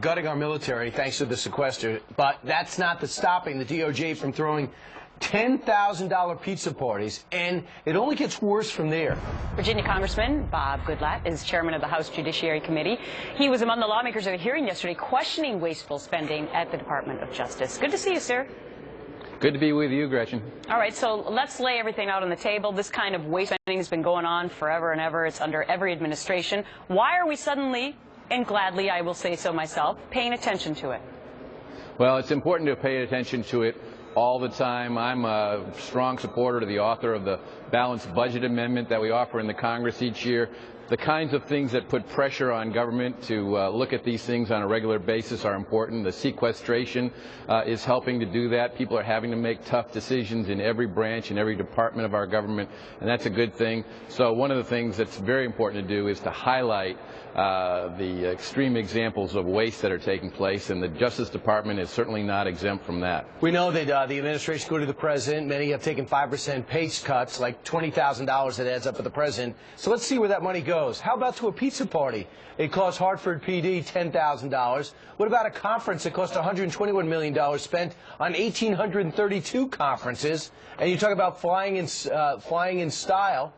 gutting our military thanks to the sequester, but that's not stopping the DOJ from throwing $10,000 pizza parties, and it only gets worse from there. Virginia Congressman Bob Goodlatte is chairman of the House Judiciary Committee. He was among the lawmakers at a hearing yesterday questioning wasteful spending at the Department of Justice. Good to see you, sir. Good to be with you, Gretchen. All right, so let's lay everything out on the table. This kind of waste spending has been going on forever and ever. It's under every administration. Why are we suddenly, and gladly, I will say so myself, paying attention to it? Well, it's important to pay attention to it all the time. I'm a strong supporter to the author of the balanced budget amendment that we offer in the Congress each year. The kinds of things that put pressure on government to look at these things on a regular basis are important. The sequestration is helping to do that. People are having to make tough decisions in every branch, in every department of our government, and that's a good thing. So one of the things that's very important to do is to highlight the extreme examples of waste that are taking place, and the Justice Department is certainly not exempt from that. We know that the administration go to the president. Many have taken 5% pay cuts, like $20,000 that adds up for the president. So let's see where that money goes. How about to a pizza party? It cost Hartford PD $10,000. What about a conference that cost $121 million spent on 1,832 conferences? And you talk about flying in style,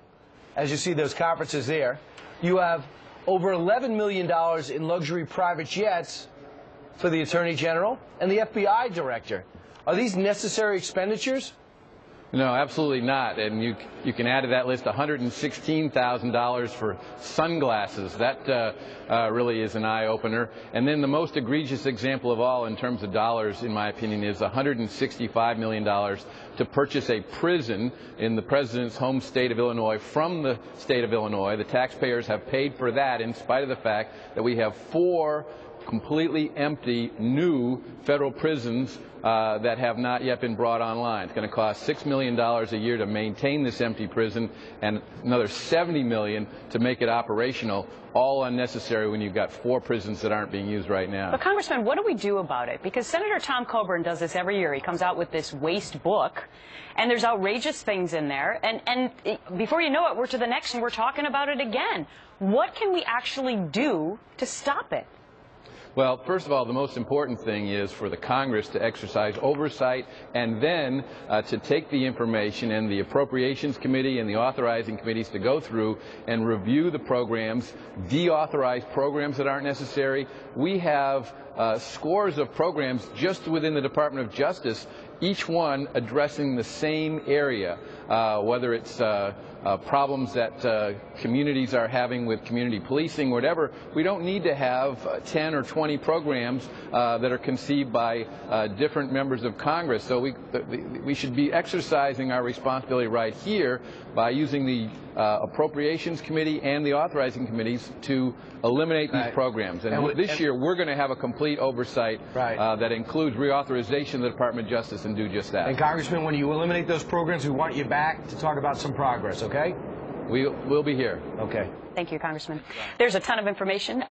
as you see those conferences there. You have over $11 million in luxury private jets for the Attorney General and the FBI Director. Are these necessary expenditures? No, absolutely not. And you can add to that list $116,000 for sunglasses. That really is an eye-opener. And then the most egregious example of all in terms of dollars, in my opinion, is $165 million to purchase a prison in the President's home state of Illinois from the state of Illinois. The taxpayers have paid for that in spite of the fact that we have 4 completely empty new federal prisons that have not yet been brought online. It's going to cost $6 million a year to maintain this empty prison and another $70 million to make it operational, all unnecessary when you've got 4 prisons that aren't being used right now. But Congressman, what do we do about it? Because Senator Tom Coburn does this every year. He comes out with this waste book, and there's outrageous things in there, and before you know it, we're to the next and we're talking about it again. What can we actually do to stop it? Well, first of all, the most important thing is for the Congress to exercise oversight and then to take the information, and the Appropriations Committee and the authorizing committees to go through and review the programs, deauthorize programs that aren't necessary. We have scores of programs just within the Department of Justice, each one addressing the same area, whether it's problems that communities are having with community policing, whatever. We don't need to have 10 or 20 programs that are conceived by different members of Congress. So we should be exercising our responsibility right here by using the Appropriations Committee and the authorizing committees to eliminate these programs. And this year we're going to have a complete oversight that includes reauthorization of the Department of Justice and do just that. And Congressman, when you eliminate those programs, we want you back to talk about some progress, okay? We'll be here. Okay. Thank you, Congressman. There's a ton of information